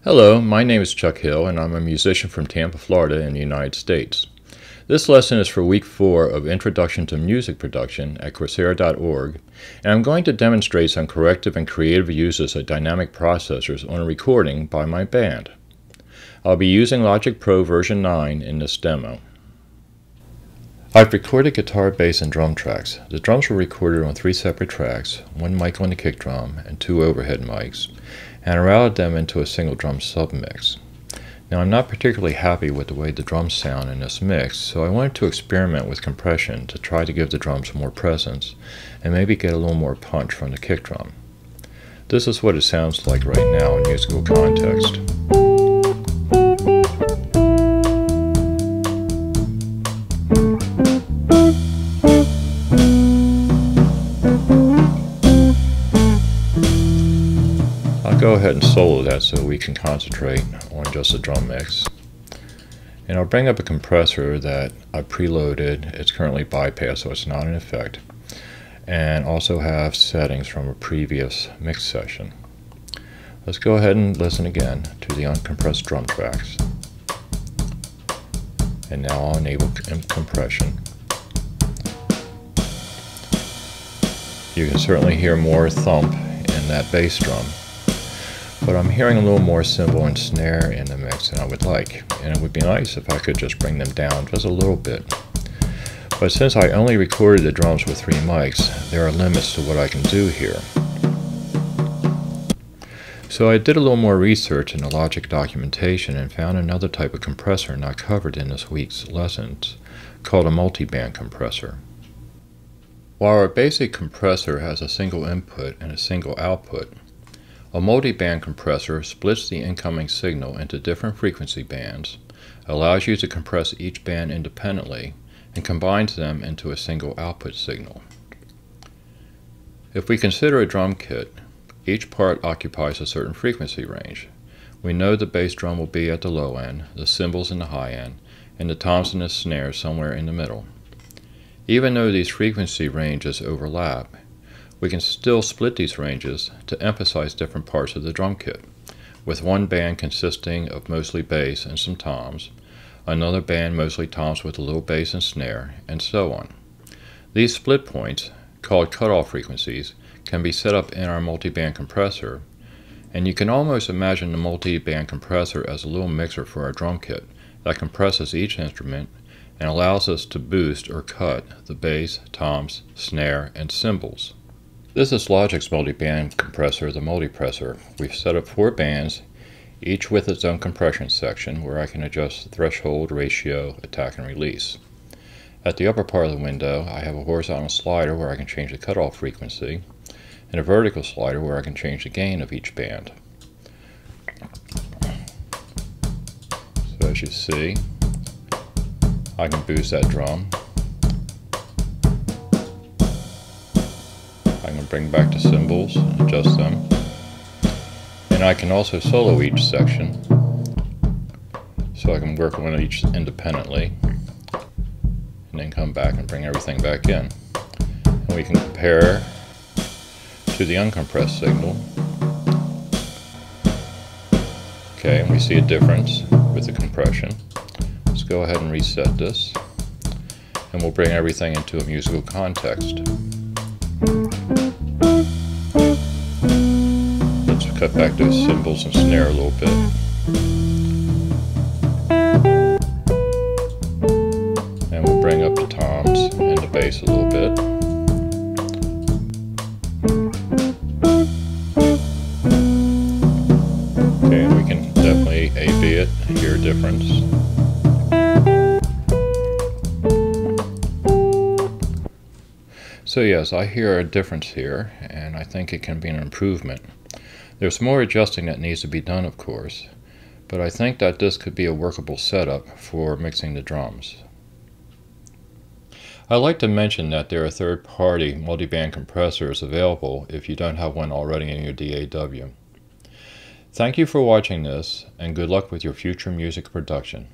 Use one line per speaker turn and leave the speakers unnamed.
Hello, my name is Chuck Hill and I'm a musician from Tampa, Florida in the United States. This lesson is for week 4 of Introduction to Music Production at Coursera.org, and I'm going to demonstrate some corrective and creative uses of dynamic processors on a recording by my band. I'll be using Logic Pro version 9 in this demo. I've recorded guitar, bass, and drum tracks. The drums were recorded on 3 separate tracks, 1 mic on the kick drum and 2 overhead mics, and I routed them into a single drum submix. Now I'm not particularly happy with the way the drums sound in this mix, so I wanted to experiment with compression to try to give the drums more presence and maybe get a little more punch from the kick drum. This is what it sounds like right now in musical context. I'll go ahead and solo that so we can concentrate on just the drum mix. And I'll bring up a compressor that I preloaded. It's currently bypassed, so it's not in effect. And also have settings from a previous mix session. Let's go ahead and listen again to the uncompressed drum tracks. And now I'll enable compression. You can certainly hear more thump in that bass drum, but I'm hearing a little more cymbal and snare in the mix than I would like, and it would be nice if I could just bring them down just a little bit. But since I only recorded the drums with 3 mics, there are limits to what I can do here. So I did a little more research in the Logic documentation and found another type of compressor not covered in this week's lessons, called a multi-band compressor. While our basic compressor has a single input and a single output, a multi-band compressor splits the incoming signal into different frequency bands, allows you to compress each band independently, and combines them into a single output signal. If we consider a drum kit, each part occupies a certain frequency range. We know the bass drum will be at the low end, the cymbals in the high end, and the toms and the snares somewhere in the middle. Even though these frequency ranges overlap, we can still split these ranges to emphasize different parts of the drum kit, with one band consisting of mostly bass and some toms, another band mostly toms with a little bass and snare, and so on. These split points, called cutoff frequencies, can be set up in our multi-band compressor, and you can almost imagine the multi-band compressor as a little mixer for our drum kit that compresses each instrument and allows us to boost or cut the bass, toms, snare, and cymbals. This is Logic's multi-band compressor, the multipressor. We've set up 4 bands, each with its own compression section where I can adjust the threshold, ratio, attack, and release. At the upper part of the window, I have a horizontal slider where I can change the cutoff frequency, and a vertical slider where I can change the gain of each band. So as you see, I can boost that drum. I can bring back the cymbals and adjust them. And I can also solo each section, so I can work on each independently and then come back and bring everything back in. And we can compare to the uncompressed signal. Okay, and we see a difference with the compression. Let's go ahead and reset this, and we'll bring everything into a musical context. Let's cut back those cymbals and snare a little bit. And we'll bring up the toms and the bass a little bit. Okay, and we can definitely A-B it, hear a difference. So yes, I hear a difference here, and I think it can be an improvement. There's more adjusting that needs to be done, of course, but I think that this could be a workable setup for mixing the drums. I'd like to mention that there are third-party multi-band compressors available if you don't have one already in your DAW. Thank you for watching this, and good luck with your future music production.